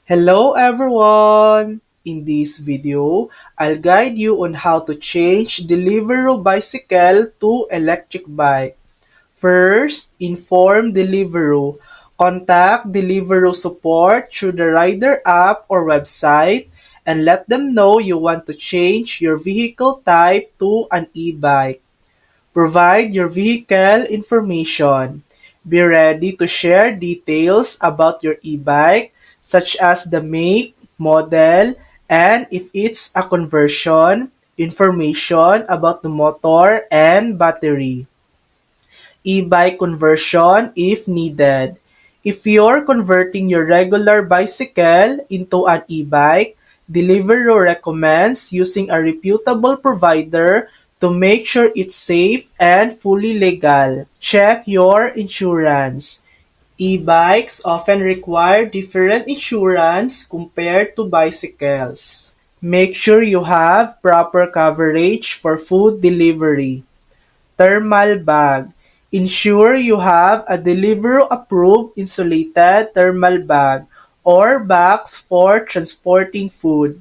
Hello everyone! In this video, I'll guide you on how to change Deliveroo bicycle to electric bike. First, inform Deliveroo. Contact Deliveroo support through the Rider app or website and let them know you want to change your vehicle type to an e-bike. Provide your vehicle information. Be ready to share details about your e-bike, such as the make, model, and if it's a conversion, information about the motor and battery. E-bike conversion if needed. If you're converting your regular bicycle into an e-bike, Deliveroo recommends using a reputable provider to make sure it's safe and fully legal. Check your insurance. E-bikes often require different insurance compared to bicycles. Make sure you have proper coverage for food delivery. Thermal bag. Ensure you have a Deliveroo-approved insulated thermal bag or box for transporting food.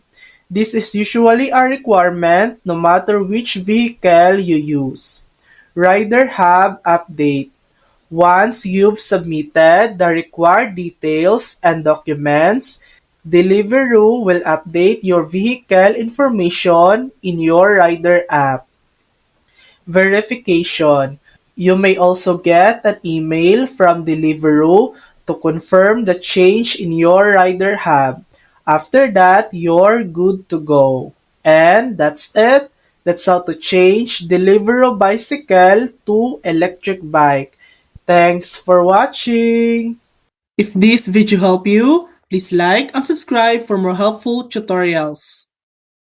This is usually a requirement no matter which vehicle you use. Rider Hub update. Once you've submitted the required details and documents, Deliveroo will update your vehicle information in your Rider app. Verification. You may also get an email from Deliveroo to confirm the change in your rider hub. After that, you're good to go. And that's it. That's how to change Deliveroo bicycle to electric bike. Thanks for watching. If this video helped you, please like and subscribe for more helpful tutorials.